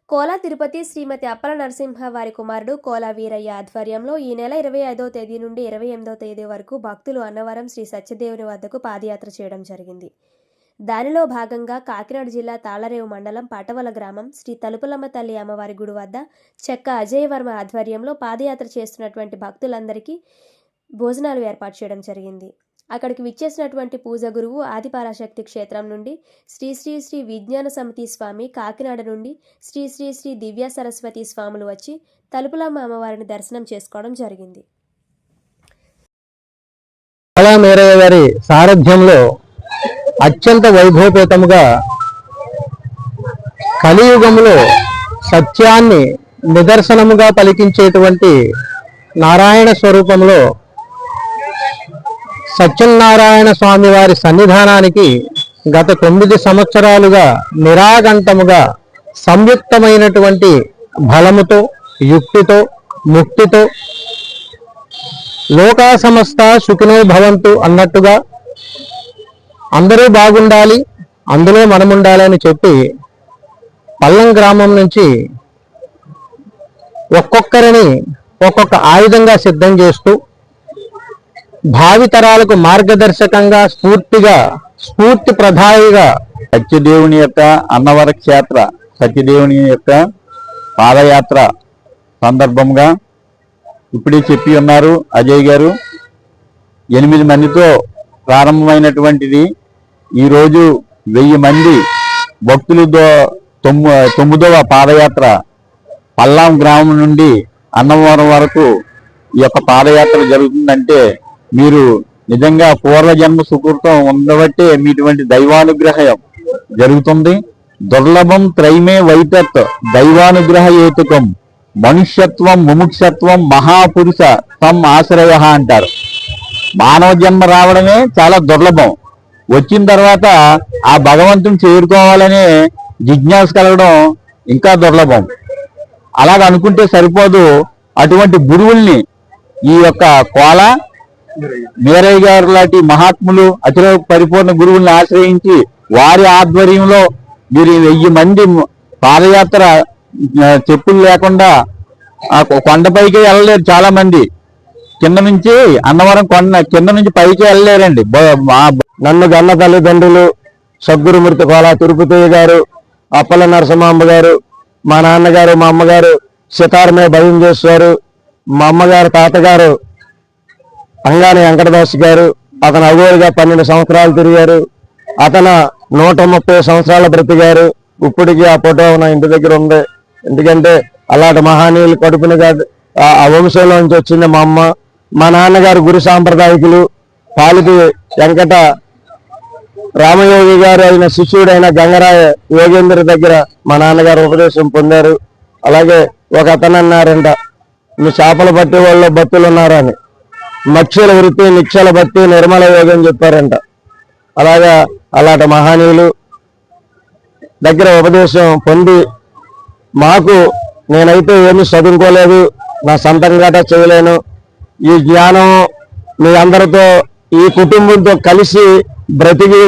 కోలా తిరుపతి శ్రీమతి అప్పల నరసింహ వారి కుమారుడు కోలా వీరయ్య ఆధ్వర్యంలో ఈ నెల 25వ తేదీ నుండి 28వ తేదీ వరకు భక్తులు అన్నవరం శ్రీ సత్యదేవుని వద్దకు పాదయాత్ర చేయడం జరిగింది. దానిలో భాగంగా కాకినాడ జిల్లా తాళరేవు మండలం పాటవల గ్రామం శ్రీ తలుపులమ్మ తల్లి అమ్మవారి గుడి వద్ద చెక్క అజయ్ వర్మ ఆధ్వర్యంలో పాదయాత్ర చేస్తున్నటువంటి భక్తులందరికీ భోజనాలు ఏర్పాటు చేయడం జరిగింది. అక్కడికి విచ్చేసినటువంటి పూజ గురువు ఆదిపరాశక్తి క్షేత్రం నుండి శ్రీ శ్రీ శ్రీ విజ్ఞాన సమితి స్వామి, కాకినాడ నుండి శ్రీ శ్రీ శ్రీ దివ్య సరస్వతి స్వాములు వచ్చి తలుపులమ్మ అమ్మవారిని దర్శనం చేసుకోవడం జరిగింది. మేరయ్య గారి సారథ్యంలో అత్యంత వైభవపేతముగా కలియుగములో సత్యాన్ని నిదర్శనముగా పలికించేటువంటి నారాయణ స్వరూపంలో సత్యనారాయణ స్వామి వారి సన్నిధానానికి గత 9 సంవత్సరాలుగా నిరాగంటముగా సంయుక్తమైనటువంటి బలముతో, యుక్తితో, ముక్తితో లోకా సమస్త సుఖినో భవంతు అన్నట్టుగా అందరూ బాగుండాలి, అందులో మనముండాలి అని చెప్పి పల్లం గ్రామం నుంచి ఒక్కొక్కరిని ఒక్కొక్క ఆయుధంగా సిద్ధం చేస్తూ భావితరాలకు మార్గదర్శకంగా స్ఫూర్తి ప్రదాయిగా సత్యదేవుని యొక్క అన్నవర క్షేత్ర సత్యదేవుని యొక్క పాదయాత్ర సందర్భంగా ఇప్పుడే చెప్పి ఉన్నారు అజయ్ గారు. 8 మందితో ప్రారంభమైనటువంటిది ఈరోజు 1000 మంది భక్తులతో 9వ పాదయాత్ర పల్లాం గ్రామం నుండి అన్నవరం వరకు ఈ యొక్క పాదయాత్ర జరుగుతుందంటే మీరు నిజంగా పూర్వజన్మ సుకృతం ఉండబట్టే మీటువంటి దైవానుగ్రహం జరుగుతుంది. దుర్లభం త్రైమే వైతత్ దైవానుగ్రహ హేతుకం మనుష్యత్వం ముముక్షత్వం మహాపురుష తం ఆశ్రయ అంటారు. మానవ జన్మ రావడమే చాలా దుర్లభం. వచ్చిన తర్వాత ఆ భగవంతుని చేరుకోవాలనే జిజ్ఞాస కలగడం ఇంకా దుర్లభం. అలాగ అనుకుంటే సరిపోదు. అటువంటి గురువుల్ని ఈ యొక్క కోలా మేరయ్య గారు లాంటి మహాత్ములు అతిలో పరిపూర్ణ గురువుల్ని ఆశ్రయించి వారి ఆధ్వర్యంలో మీరు 1000 మంది పాదయాత్ర చెప్పులు లేకుండా కొండపైకి వెళ్ళలేరు. చాలా మంది కింద నుంచి అన్నవరం కొండ కింద నుంచి పైకి వెళ్ళలేరండి. నన్ను గన్న తల్లిదండ్రులు సద్గురుమూర్తి కోలా తిరుపతి గారు, అప్పల నరసింహమ్మ గారు, మా నాన్నగారు, మా అమ్మగారు సితారమే భయం చేస్తారు. మా అమ్మగారు తాతగారు అంగాని వెంకటదాస్ గారు, అతను అగోరుగా 12 సంవత్సరాలు తిరిగారు. అతను 130 సంవత్సరాల బ్రతిగారు. ఇప్పటికీ ఆ ఫోటో నా ఇంటి దగ్గర ఉంది. ఎందుకంటే అలాంటి మహానీయులు కడుపుని ఆ వంశంలోంచి వచ్చింది మా అమ్మ. మా నాన్నగారు గురు సాంప్రదాయకులు. పాలికి వెంకట రామయోగి గారు అయిన శిష్యుడైన గంగరాయ యోగేంద్ర దగ్గర మా నాన్నగారు ఉపదేశం పొందారు. అలాగే ఒక అతను అన్నారంట, మీ చేపలు పట్టే వాళ్ళు భక్తులు ఉన్నారని. మత్స్యుల వృత్తి నిక్షల భక్తి నిర్మల యోగం చెప్పారంట. అలాగా అలాంటి మహానీయులు దగ్గర ఉపదేశం పొంది మాకు, నేనైతే ఏమీ చదువుకోలేదు, నా సొంతంగా చేయలేను, ఈ జ్ఞానం మీ అందరితో ఈ కుటుంబంతో కలిసి బ్రతికి